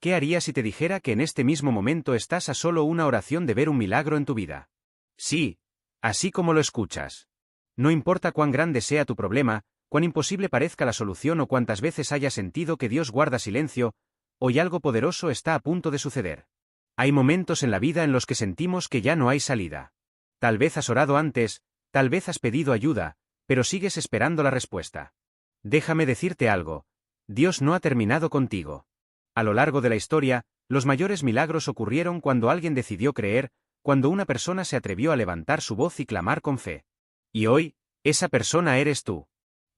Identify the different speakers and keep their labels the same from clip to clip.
Speaker 1: ¿Qué harías si te dijera que en este mismo momento estás a solo una oración de ver un milagro en tu vida? Sí, así como lo escuchas. No importa cuán grande sea tu problema, cuán imposible parezca la solución o cuántas veces hayas sentido que Dios guarda silencio, hoy algo poderoso está a punto de suceder. Hay momentos en la vida en los que sentimos que ya no hay salida. Tal vez has orado antes, tal vez has pedido ayuda, pero sigues esperando la respuesta. Déjame decirte algo. Dios no ha terminado contigo. A lo largo de la historia, los mayores milagros ocurrieron cuando alguien decidió creer, cuando una persona se atrevió a levantar su voz y clamar con fe. Y hoy, esa persona eres tú.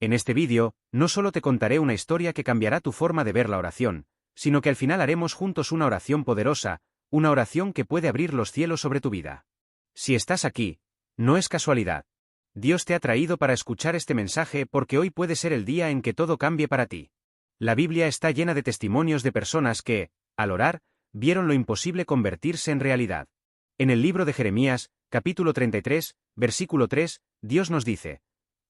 Speaker 1: En este vídeo, no solo te contaré una historia que cambiará tu forma de ver la oración, sino que al final haremos juntos una oración poderosa, una oración que puede abrir los cielos sobre tu vida. Si estás aquí, no es casualidad. Dios te ha traído para escuchar este mensaje porque hoy puede ser el día en que todo cambie para ti. La Biblia está llena de testimonios de personas que, al orar, vieron lo imposible convertirse en realidad. En el libro de Jeremías, capítulo 33, versículo 3, Dios nos dice: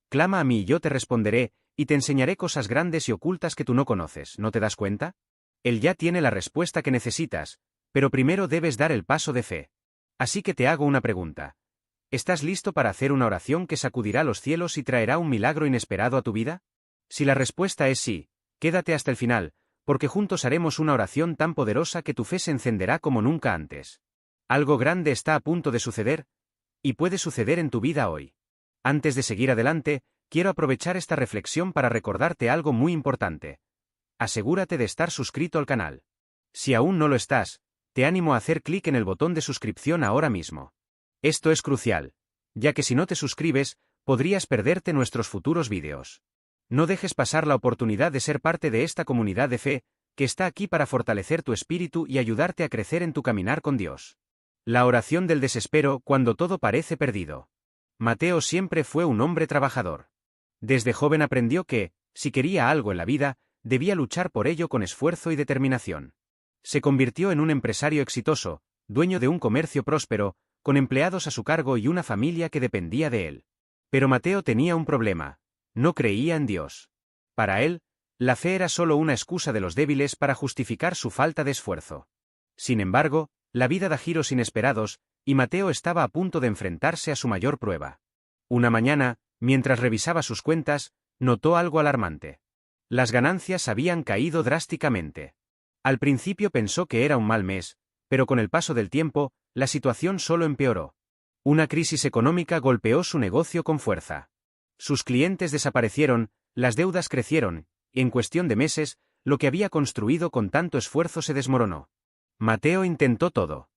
Speaker 1: «Clama a mí y yo te responderé, y te enseñaré cosas grandes y ocultas que tú no conoces». ¿No te das cuenta? Él ya tiene la respuesta que necesitas, pero primero debes dar el paso de fe. Así que te hago una pregunta. ¿Estás listo para hacer una oración que sacudirá los cielos y traerá un milagro inesperado a tu vida? Si la respuesta es sí, quédate hasta el final, porque juntos haremos una oración tan poderosa que tu fe se encenderá como nunca antes. Algo grande está a punto de suceder, y puede suceder en tu vida hoy. Antes de seguir adelante, quiero aprovechar esta reflexión para recordarte algo muy importante. Asegúrate de estar suscrito al canal. Si aún no lo estás, te animo a hacer clic en el botón de suscripción ahora mismo. Esto es crucial, ya que si no te suscribes, podrías perderte nuestros futuros vídeos. No dejes pasar la oportunidad de ser parte de esta comunidad de fe, que está aquí para fortalecer tu espíritu y ayudarte a crecer en tu caminar con Dios. La oración del desespero cuando todo parece perdido. Mateo siempre fue un hombre trabajador. Desde joven aprendió que, si quería algo en la vida, debía luchar por ello con esfuerzo y determinación. Se convirtió en un empresario exitoso, dueño de un comercio próspero, con empleados a su cargo y una familia que dependía de él. Pero Mateo tenía un problema: no creía en Dios. Para él, la fe era solo una excusa de los débiles para justificar su falta de esfuerzo. Sin embargo, la vida da giros inesperados, y Mateo estaba a punto de enfrentarse a su mayor prueba. Una mañana, mientras revisaba sus cuentas, notó algo alarmante. Las ganancias habían caído drásticamente. Al principio pensó que era un mal mes, pero con el paso del tiempo, la situación solo empeoró. Una crisis económica golpeó su negocio con fuerza. Sus clientes desaparecieron, las deudas crecieron, y en cuestión de meses, lo que había construido con tanto esfuerzo se desmoronó. Mateo intentó todo.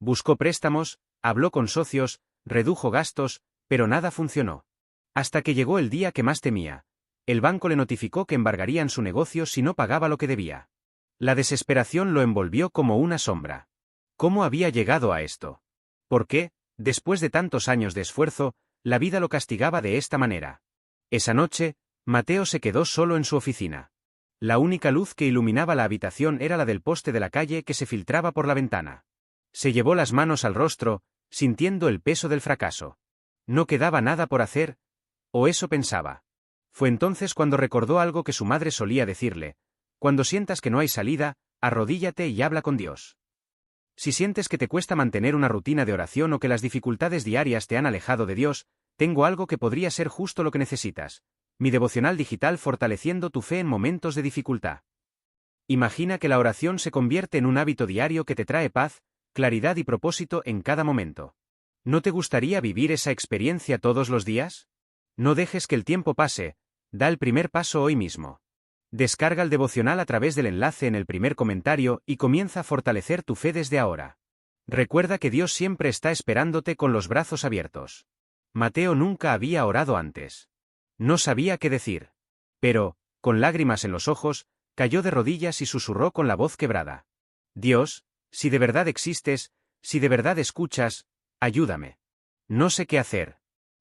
Speaker 1: Buscó préstamos, habló con socios, redujo gastos, pero nada funcionó. Hasta que llegó el día que más temía. El banco le notificó que embargarían su negocio si no pagaba lo que debía. La desesperación lo envolvió como una sombra. ¿Cómo había llegado a esto? ¿Por qué, después de tantos años de esfuerzo, la vida lo castigaba de esta manera? Esa noche, Mateo se quedó solo en su oficina. La única luz que iluminaba la habitación era la del poste de la calle que se filtraba por la ventana. Se llevó las manos al rostro, sintiendo el peso del fracaso. No quedaba nada por hacer, o eso pensaba. Fue entonces cuando recordó algo que su madre solía decirle: cuando sientas que no hay salida, arrodíllate y habla con Dios. Si sientes que te cuesta mantener una rutina de oración o que las dificultades diarias te han alejado de Dios, tengo algo que podría ser justo lo que necesitas: mi devocional digital fortaleciendo tu fe en momentos de dificultad. Imagina que la oración se convierte en un hábito diario que te trae paz, claridad y propósito en cada momento. ¿No te gustaría vivir esa experiencia todos los días? No dejes que el tiempo pase, da el primer paso hoy mismo. Descarga el devocional a través del enlace en el primer comentario y comienza a fortalecer tu fe desde ahora. Recuerda que Dios siempre está esperándote con los brazos abiertos. Mateo nunca había orado antes. No sabía qué decir. Pero, con lágrimas en los ojos, cayó de rodillas y susurró con la voz quebrada: Dios, si de verdad existes, si de verdad escuchas, ayúdame. No sé qué hacer.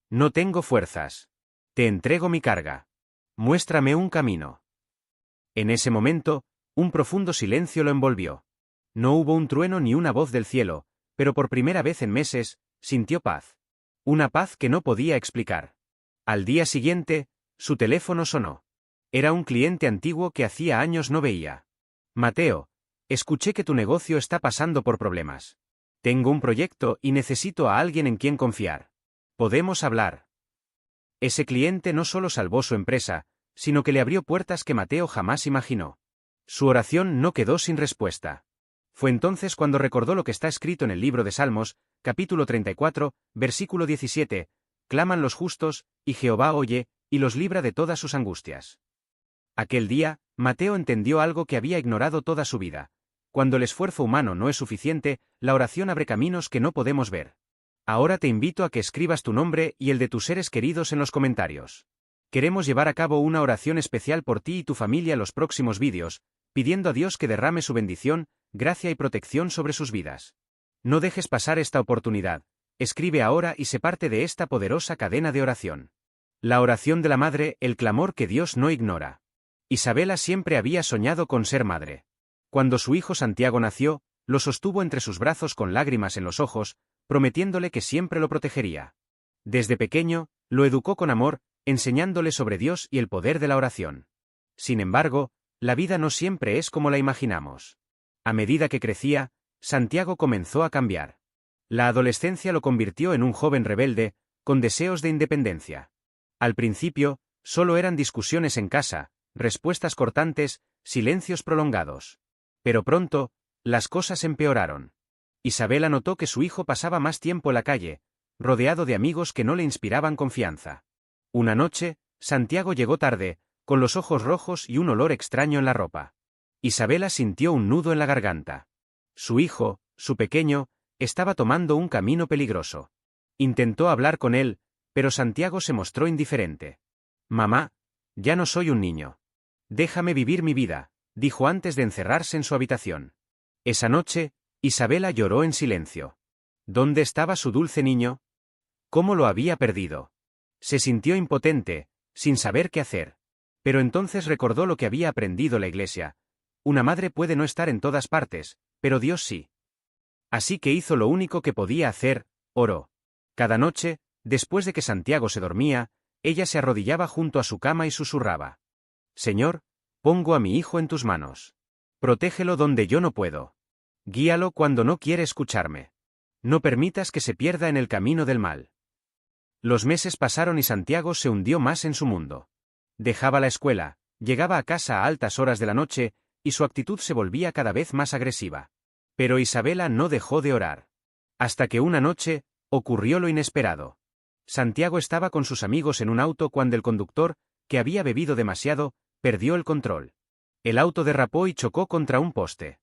Speaker 1: No tengo fuerzas. Te entrego mi carga. Muéstrame un camino. En ese momento, un profundo silencio lo envolvió. No hubo un trueno ni una voz del cielo, pero por primera vez en meses, sintió paz. Una paz que no podía explicar. Al día siguiente, su teléfono sonó. Era un cliente antiguo que hacía años no veía. Mateo, Escuché que tu negocio está pasando por problemas. Tengo un proyecto y necesito a alguien en quien confiar. ¿Podemos hablar? Ese cliente no solo salvó su empresa, sino que le abrió puertas que Mateo jamás imaginó. Su oración no quedó sin respuesta. Fue entonces cuando recordó lo que está escrito en el libro de Salmos, capítulo 34, versículo 17, claman los justos, y Jehová oye, y los libra de todas sus angustias. Aquel día, Mateo entendió algo que había ignorado toda su vida. Cuando el esfuerzo humano no es suficiente, la oración abre caminos que no podemos ver. Ahora te invito a que escribas tu nombre y el de tus seres queridos en los comentarios. Queremos llevar a cabo una oración especial por ti y tu familia en los próximos vídeos, pidiendo a Dios que derrame su bendición, gracia y protección sobre sus vidas. No dejes pasar esta oportunidad. Escribe ahora y sé parte de esta poderosa cadena de oración. La oración de la madre, el clamor que Dios no ignora. Isabela siempre había soñado con ser madre. Cuando su hijo Santiago nació, lo sostuvo entre sus brazos con lágrimas en los ojos, prometiéndole que siempre lo protegería. Desde pequeño, lo educó con amor, enseñándole sobre Dios y el poder de la oración. Sin embargo, la vida no siempre es como la imaginamos. A medida que crecía, Santiago comenzó a cambiar. La adolescencia lo convirtió en un joven rebelde, con deseos de independencia. Al principio, solo eran discusiones en casa, respuestas cortantes, silencios prolongados. Pero pronto, las cosas empeoraron. Isabela notó que su hijo pasaba más tiempo en la calle, rodeado de amigos que no le inspiraban confianza. Una noche, Santiago llegó tarde, con los ojos rojos y un olor extraño en la ropa. Isabela sintió un nudo en la garganta. Su hijo, su pequeño, estaba tomando un camino peligroso. Intentó hablar con él, pero Santiago se mostró indiferente. «Mamá, ya no soy un niño. Déjame vivir mi vida», dijo antes de encerrarse en su habitación. Esa noche, Isabela lloró en silencio. ¿Dónde estaba su dulce niño? ¿Cómo lo había perdido? Se sintió impotente, sin saber qué hacer. Pero entonces recordó lo que había aprendido la iglesia. Una madre puede no estar en todas partes, pero Dios sí. Así que hizo lo único que podía hacer, oró. Cada noche, después de que Santiago se dormía, ella se arrodillaba junto a su cama y susurraba: «Señor, pongo a mi hijo en tus manos. Protégelo donde yo no puedo. Guíalo cuando no quiere escucharme. No permitas que se pierda en el camino del mal». Los meses pasaron y Santiago se hundió más en su mundo. Dejaba la escuela, llegaba a casa a altas horas de la noche, y su actitud se volvía cada vez más agresiva. Pero Isabela no dejó de orar. Hasta que una noche, ocurrió lo inesperado. Santiago estaba con sus amigos en un auto cuando el conductor, que había bebido demasiado, perdió el control. El auto derrapó y chocó contra un poste.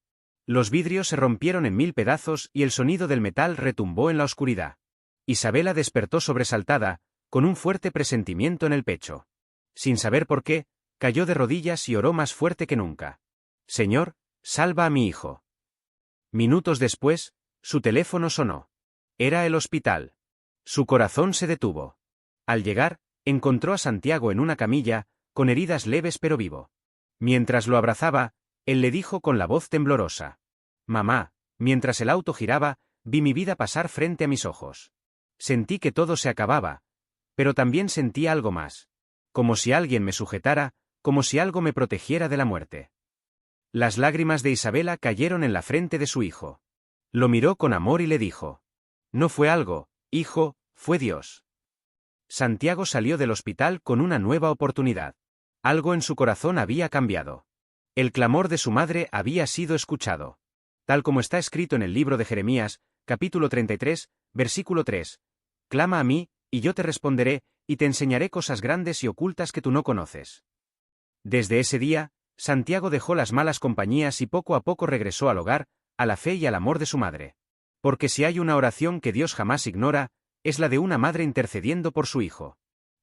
Speaker 1: Los vidrios se rompieron en 1000 pedazos y el sonido del metal retumbó en la oscuridad. Isabela despertó sobresaltada, con un fuerte presentimiento en el pecho. Sin saber por qué, cayó de rodillas y oró más fuerte que nunca. «Señor, salva a mi hijo». Minutos después, su teléfono sonó. Era el hospital. Su corazón se detuvo. Al llegar, encontró a Santiago en una camilla, con heridas leves pero vivo. Mientras lo abrazaba, él le dijo con la voz temblorosa: «Mamá, mientras el auto giraba, vi mi vida pasar frente a mis ojos. Sentí que todo se acababa, pero también sentí algo más. Como si alguien me sujetara, como si algo me protegiera de la muerte». Las lágrimas de Isabela cayeron en la frente de su hijo. Lo miró con amor y le dijo: «No fue algo, hijo, fue Dios». Santiago salió del hospital con una nueva oportunidad. Algo en su corazón había cambiado. El clamor de su madre había sido escuchado. Tal como está escrito en el libro de Jeremías, capítulo 33, versículo 3. «Clama a mí, y yo te responderé, y te enseñaré cosas grandes y ocultas que tú no conoces». Desde ese día, Santiago dejó las malas compañías y poco a poco regresó al hogar, a la fe y al amor de su madre. Porque si hay una oración que Dios jamás ignora, es la de una madre intercediendo por su hijo.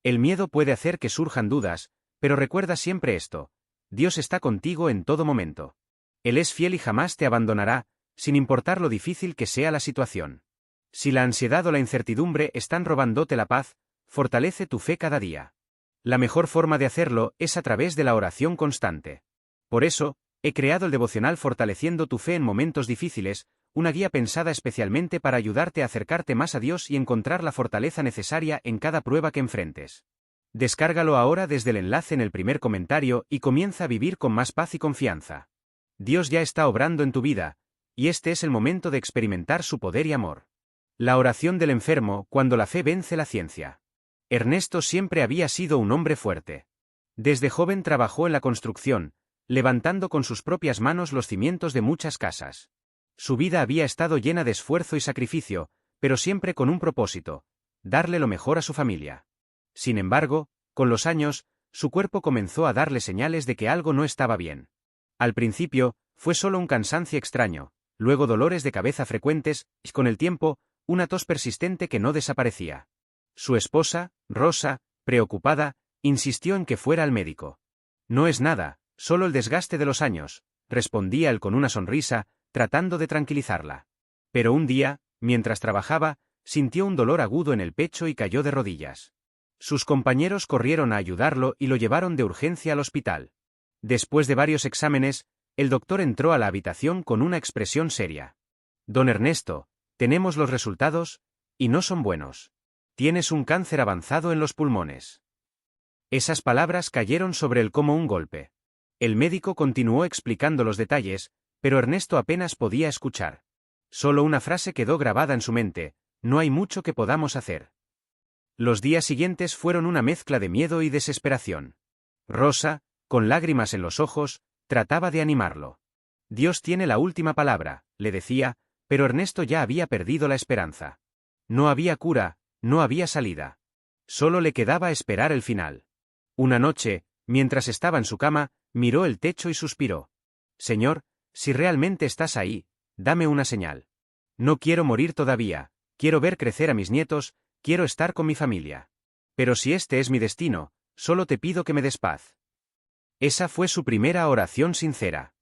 Speaker 1: El miedo puede hacer que surjan dudas, pero recuerda siempre esto: Dios está contigo en todo momento. Él es fiel y jamás te abandonará, sin importar lo difícil que sea la situación. Si la ansiedad o la incertidumbre están robándote la paz, fortalece tu fe cada día. La mejor forma de hacerlo es a través de la oración constante. Por eso, he creado el devocional Fortaleciendo tu fe en momentos difíciles, una guía pensada especialmente para ayudarte a acercarte más a Dios y encontrar la fortaleza necesaria en cada prueba que enfrentes. Descárgalo ahora desde el enlace en el primer comentario y comienza a vivir con más paz y confianza. Dios ya está obrando en tu vida, y este es el momento de experimentar su poder y amor. La oración del enfermo cuando la fe vence la ciencia. Ernesto siempre había sido un hombre fuerte. Desde joven trabajó en la construcción, levantando con sus propias manos los cimientos de muchas casas. Su vida había estado llena de esfuerzo y sacrificio, pero siempre con un propósito: darle lo mejor a su familia. Sin embargo, con los años, su cuerpo comenzó a darle señales de que algo no estaba bien. Al principio, fue solo un cansancio extraño, luego dolores de cabeza frecuentes, y con el tiempo, una tos persistente que no desaparecía. Su esposa, Rosa, preocupada, insistió en que fuera al médico. No es nada, solo el desgaste de los años, respondía él con una sonrisa, tratando de tranquilizarla. Pero un día, mientras trabajaba, sintió un dolor agudo en el pecho y cayó de rodillas. Sus compañeros corrieron a ayudarlo y lo llevaron de urgencia al hospital. Después de varios exámenes, el doctor entró a la habitación con una expresión seria. Don Ernesto, tenemos los resultados, y no son buenos. Tienes un cáncer avanzado en los pulmones. Esas palabras cayeron sobre él como un golpe. El médico continuó explicando los detalles, pero Ernesto apenas podía escuchar. Solo una frase quedó grabada en su mente: no hay mucho que podamos hacer. Los días siguientes fueron una mezcla de miedo y desesperación. Rosa, con lágrimas en los ojos, trataba de animarlo. Dios tiene la última palabra, le decía, pero Ernesto ya había perdido la esperanza. No había cura, no había salida. Solo le quedaba esperar el final. Una noche, mientras estaba en su cama, miró el techo y suspiró. Señor, si realmente estás ahí, dame una señal. No quiero morir todavía, quiero ver crecer a mis nietos, quiero estar con mi familia. Pero si este es mi destino, solo te pido que me des paz. Esa fue su primera oración sincera.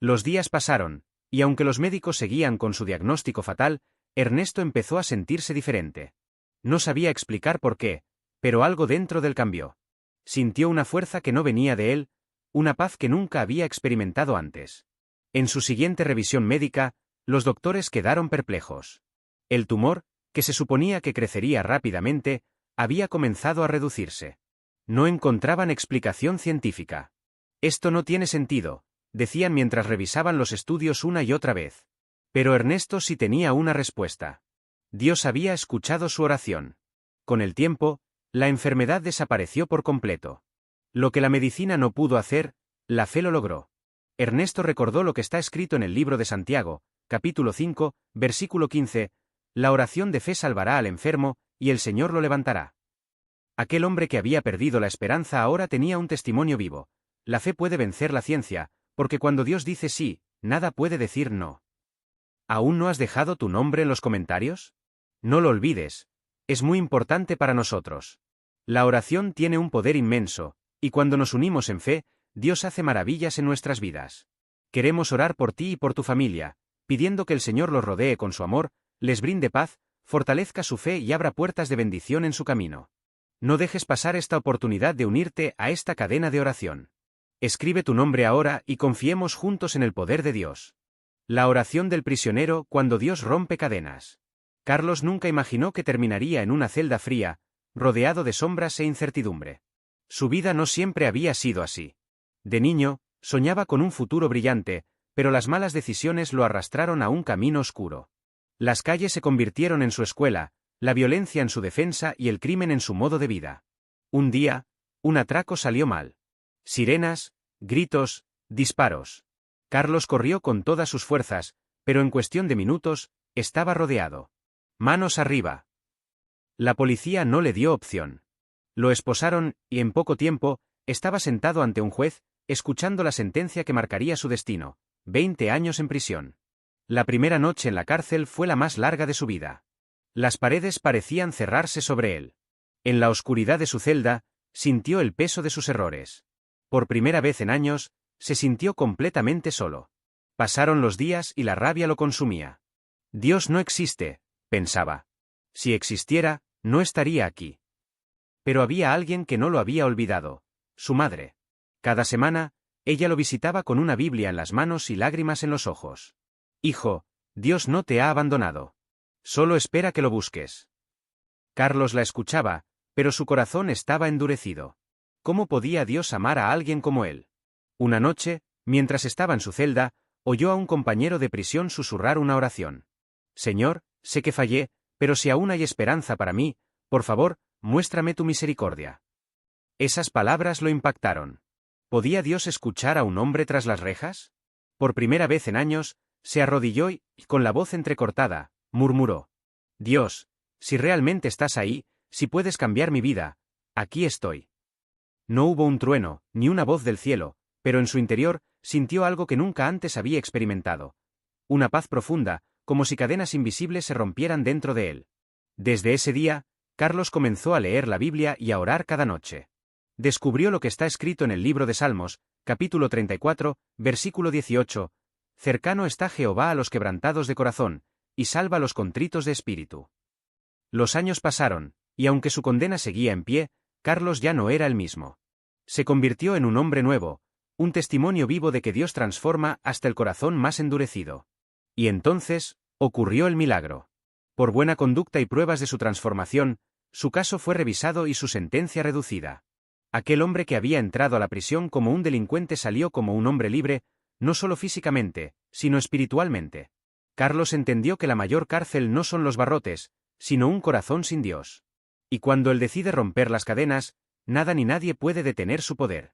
Speaker 1: Los días pasaron, y aunque los médicos seguían con su diagnóstico fatal, Ernesto empezó a sentirse diferente. No sabía explicar por qué, pero algo dentro de él cambió. Sintió una fuerza que no venía de él, una paz que nunca había experimentado antes. En su siguiente revisión médica, los doctores quedaron perplejos. El tumor, que se suponía que crecería rápidamente, había comenzado a reducirse. No encontraban explicación científica. Esto no tiene sentido, decían mientras revisaban los estudios una y otra vez. Pero Ernesto sí tenía una respuesta. Dios había escuchado su oración. Con el tiempo, la enfermedad desapareció por completo. Lo que la medicina no pudo hacer, la fe lo logró. Ernesto recordó lo que está escrito en el libro de Santiago, capítulo 5, versículo 15, la oración de fe salvará al enfermo, y el Señor lo levantará. Aquel hombre que había perdido la esperanza ahora tenía un testimonio vivo. La fe puede vencer la ciencia, porque cuando Dios dice sí, nada puede decir no. ¿Aún no has dejado tu nombre en los comentarios? No lo olvides, es muy importante para nosotros. La oración tiene un poder inmenso, y cuando nos unimos en fe, Dios hace maravillas en nuestras vidas. Queremos orar por ti y por tu familia, pidiendo que el Señor los rodee con su amor, les brinde paz, fortalezca su fe y abra puertas de bendición en su camino. No dejes pasar esta oportunidad de unirte a esta cadena de oración. Escribe tu nombre ahora y confiemos juntos en el poder de Dios. La oración del prisionero cuando Dios rompe cadenas. Carlos nunca imaginó que terminaría en una celda fría, rodeado de sombras e incertidumbre. Su vida no siempre había sido así. De niño, soñaba con un futuro brillante, pero las malas decisiones lo arrastraron a un camino oscuro. Las calles se convirtieron en su escuela, la violencia en su defensa y el crimen en su modo de vida. Un día, un atraco salió mal. Sirenas, gritos, disparos. Carlos corrió con todas sus fuerzas, pero en cuestión de minutos, estaba rodeado. Manos arriba. La policía no le dio opción. Lo esposaron, y en poco tiempo, estaba sentado ante un juez, escuchando la sentencia que marcaría su destino: 20 años en prisión. La primera noche en la cárcel fue la más larga de su vida. Las paredes parecían cerrarse sobre él. En la oscuridad de su celda, sintió el peso de sus errores. Por primera vez en años, se sintió completamente solo. Pasaron los días y la rabia lo consumía. Dios no existe, pensaba. Si existiera, no estaría aquí. Pero había alguien que no lo había olvidado: su madre. Cada semana, ella lo visitaba con una Biblia en las manos y lágrimas en los ojos. Hijo, Dios no te ha abandonado. Solo espera que lo busques. Carlos la escuchaba, pero su corazón estaba endurecido. ¿Cómo podía Dios amar a alguien como él? Una noche, mientras estaba en su celda, oyó a un compañero de prisión susurrar una oración. Señor, sé que fallé, pero si aún hay esperanza para mí, por favor, muéstrame tu misericordia. Esas palabras lo impactaron. ¿Podía Dios escuchar a un hombre tras las rejas? Por primera vez en años, se arrodilló y, con la voz entrecortada, murmuró: Dios, si realmente estás ahí, si puedes cambiar mi vida, aquí estoy. No hubo un trueno, ni una voz del cielo, pero en su interior, sintió algo que nunca antes había experimentado. Una paz profunda, como si cadenas invisibles se rompieran dentro de él. Desde ese día, Carlos comenzó a leer la Biblia y a orar cada noche. Descubrió lo que está escrito en el libro de Salmos, capítulo 34, versículo 18, cercano está Jehová a los quebrantados de corazón, y salva a los contritos de espíritu. Los años pasaron, y aunque su condena seguía en pie, Carlos ya no era el mismo. Se convirtió en un hombre nuevo, un testimonio vivo de que Dios transforma hasta el corazón más endurecido. Y entonces, ocurrió el milagro. Por buena conducta y pruebas de su transformación, su caso fue revisado y su sentencia reducida. Aquel hombre que había entrado a la prisión como un delincuente salió como un hombre libre, no solo físicamente, sino espiritualmente. Carlos entendió que la mayor cárcel no son los barrotes, sino un corazón sin Dios. Y cuando él decide romper las cadenas, nada ni nadie puede detener su poder.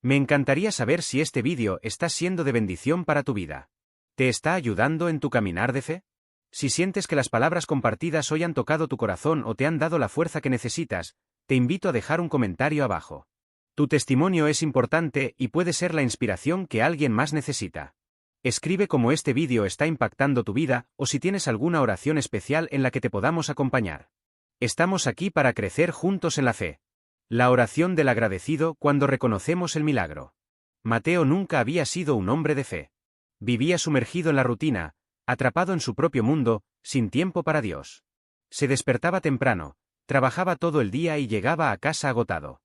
Speaker 1: Me encantaría saber si este vídeo está siendo de bendición para tu vida. ¿Te está ayudando en tu caminar de fe? Si sientes que las palabras compartidas hoy han tocado tu corazón o te han dado la fuerza que necesitas, te invito a dejar un comentario abajo. Tu testimonio es importante y puede ser la inspiración que alguien más necesita. Escribe cómo este vídeo está impactando tu vida o si tienes alguna oración especial en la que te podamos acompañar. Estamos aquí para crecer juntos en la fe. La oración del agradecido cuando reconocemos el milagro. Mateo nunca había sido un hombre de fe. Vivía sumergido en la rutina, atrapado en su propio mundo, sin tiempo para Dios. Se despertaba temprano, trabajaba todo el día y llegaba a casa agotado.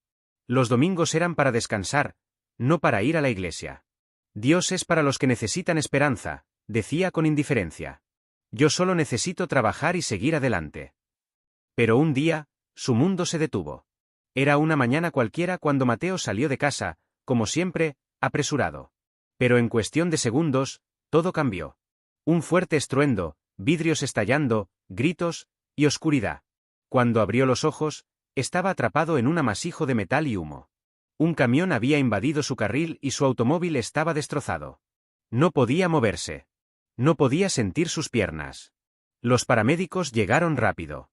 Speaker 1: Los domingos eran para descansar, no para ir a la iglesia. Dios es para los que necesitan esperanza, decía con indiferencia. Yo solo necesito trabajar y seguir adelante. Pero un día, su mundo se detuvo. Era una mañana cualquiera cuando Mateo salió de casa, como siempre, apresurado. Pero en cuestión de segundos, todo cambió. Un fuerte estruendo, vidrios estallando, gritos, y oscuridad. Cuando abrió los ojos, estaba atrapado en un amasijo de metal y humo. Un camión había invadido su carril y su automóvil estaba destrozado. No podía moverse. No podía sentir sus piernas. Los paramédicos llegaron rápido.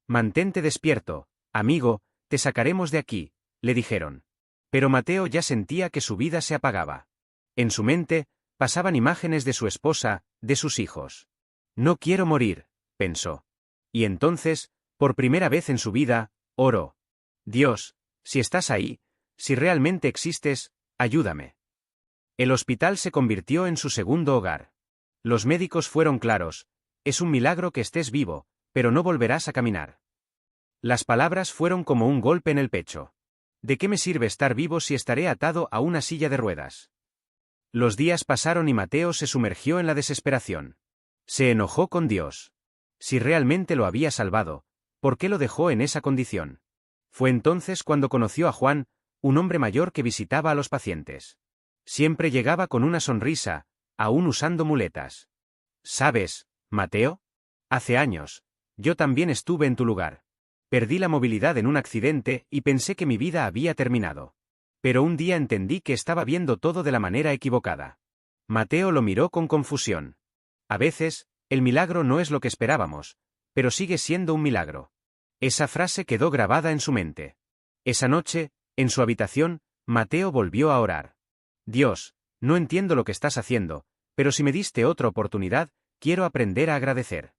Speaker 1: Mantente despierto, amigo, te sacaremos de aquí, le dijeron. Pero Mateo ya sentía que su vida se apagaba. En su mente, pasaban imágenes de su esposa, de sus hijos. No quiero morir, pensó. Y entonces, por primera vez en su vida, oró. Dios, si estás ahí, si realmente existes, ayúdame. El hospital se convirtió en su segundo hogar. Los médicos fueron claros: es un milagro que estés vivo, pero no volverás a caminar. Las palabras fueron como un golpe en el pecho. ¿De qué me sirve estar vivo si estaré atado a una silla de ruedas? Los días pasaron y Mateo se sumergió en la desesperación. Se enojó con Dios. Si realmente lo había salvado, ¿por qué lo dejó en esa condición? Fue entonces cuando conoció a Juan, un hombre mayor que visitaba a los pacientes. Siempre llegaba con una sonrisa, aún usando muletas. ¿Sabes, Mateo? Hace años, yo también estuve en tu lugar. Perdí la movilidad en un accidente y pensé que mi vida había terminado. Pero un día entendí que estaba viendo todo de la manera equivocada. Mateo lo miró con confusión. A veces, el milagro no es lo que esperábamos, pero sigue siendo un milagro. Esa frase quedó grabada en su mente. Esa noche, en su habitación, Mateo volvió a orar. Dios, no entiendo lo que estás haciendo, pero si me diste otra oportunidad, quiero aprender a agradecer.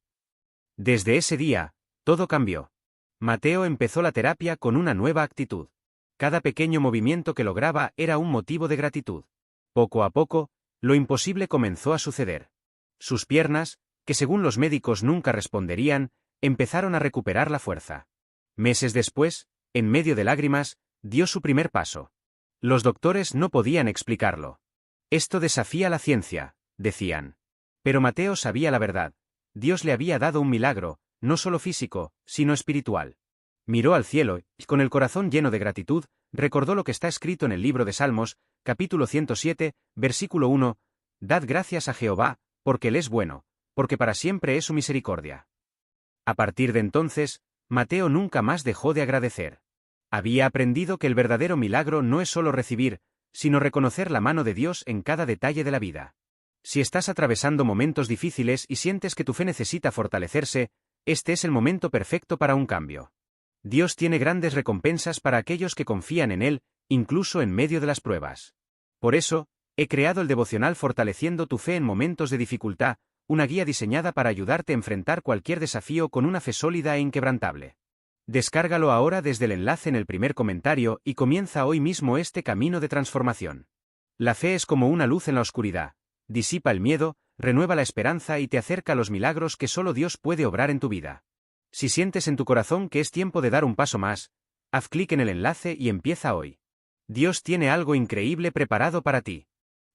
Speaker 1: Desde ese día, todo cambió. Mateo empezó la terapia con una nueva actitud. Cada pequeño movimiento que lograba era un motivo de gratitud. Poco a poco, lo imposible comenzó a suceder. Sus piernas, que según los médicos nunca responderían, empezaron a recuperar la fuerza. Meses después, en medio de lágrimas, dio su primer paso. Los doctores no podían explicarlo. Esto desafía la ciencia, decían. Pero Mateo sabía la verdad. Dios le había dado un milagro, no solo físico, sino espiritual. Miró al cielo y, con el corazón lleno de gratitud, recordó lo que está escrito en el libro de Salmos, capítulo 107, versículo 1, Dad gracias a Jehová, porque Él es bueno, porque para siempre es su misericordia. A partir de entonces, Mateo nunca más dejó de agradecer. Había aprendido que el verdadero milagro no es solo recibir, sino reconocer la mano de Dios en cada detalle de la vida. Si estás atravesando momentos difíciles y sientes que tu fe necesita fortalecerse, este es el momento perfecto para un cambio. Dios tiene grandes recompensas para aquellos que confían en Él, incluso en medio de las pruebas. Por eso, he creado el devocional Fortaleciendo tu fe en momentos de dificultad, una guía diseñada para ayudarte a enfrentar cualquier desafío con una fe sólida e inquebrantable. Descárgalo ahora desde el enlace en el primer comentario y comienza hoy mismo este camino de transformación. La fe es como una luz en la oscuridad, disipa el miedo, renueva la esperanza y te acerca a los milagros que solo Dios puede obrar en tu vida. Si sientes en tu corazón que es tiempo de dar un paso más, haz clic en el enlace y empieza hoy. Dios tiene algo increíble preparado para ti.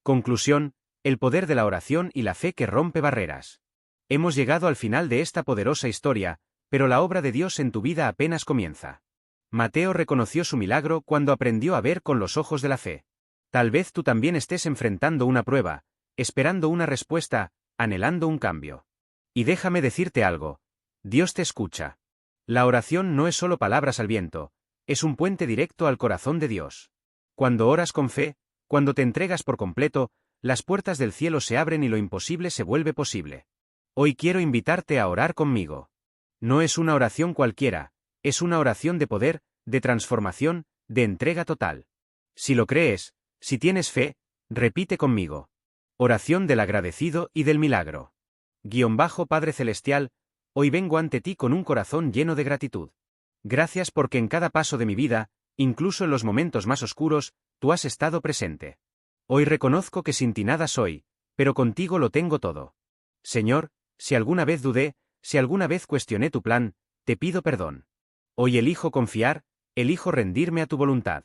Speaker 1: Conclusión: el poder de la oración y la fe que rompe barreras. Hemos llegado al final de esta poderosa historia, pero la obra de Dios en tu vida apenas comienza. Mateo reconoció su milagro cuando aprendió a ver con los ojos de la fe. Tal vez tú también estés enfrentando una prueba, esperando una respuesta, anhelando un cambio. Y déjame decirte algo: Dios te escucha. La oración no es solo palabras al viento, es un puente directo al corazón de Dios. Cuando oras con fe, cuando te entregas por completo, las puertas del cielo se abren y lo imposible se vuelve posible. Hoy quiero invitarte a orar conmigo. No es una oración cualquiera, es una oración de poder, de transformación, de entrega total. Si lo crees, si tienes fe, repite conmigo. Oración del agradecido y del milagro. Padre Celestial, hoy vengo ante ti con un corazón lleno de gratitud. Gracias porque en cada paso de mi vida, incluso en los momentos más oscuros, tú has estado presente. Hoy reconozco que sin ti nada soy, pero contigo lo tengo todo. Señor, si alguna vez dudé, si alguna vez cuestioné tu plan, te pido perdón. Hoy elijo confiar, elijo rendirme a tu voluntad.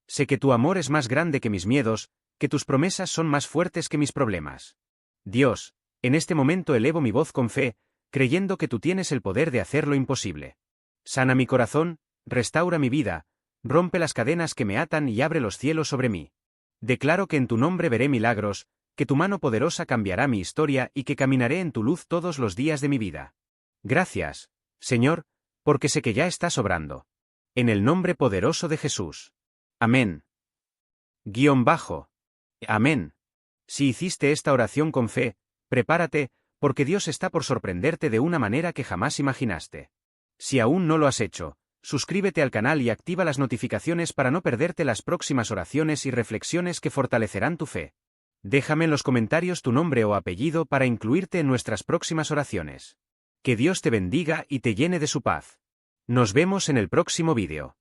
Speaker 1: Sé que tu amor es más grande que mis miedos, que tus promesas son más fuertes que mis problemas. Dios, en este momento elevo mi voz con fe, creyendo que tú tienes el poder de hacer lo imposible. Sana mi corazón, restaura mi vida, rompe las cadenas que me atan y abre los cielos sobre mí. Declaro que en tu nombre veré milagros, que tu mano poderosa cambiará mi historia y que caminaré en tu luz todos los días de mi vida. Gracias, Señor, porque sé que ya estás obrando. En el nombre poderoso de Jesús. Amén. Amén. Si hiciste esta oración con fe, prepárate, porque Dios está por sorprenderte de una manera que jamás imaginaste. Si aún no lo has hecho, suscríbete al canal y activa las notificaciones para no perderte las próximas oraciones y reflexiones que fortalecerán tu fe. Déjame en los comentarios tu nombre o apellido para incluirte en nuestras próximas oraciones. Que Dios te bendiga y te llene de su paz. Nos vemos en el próximo vídeo.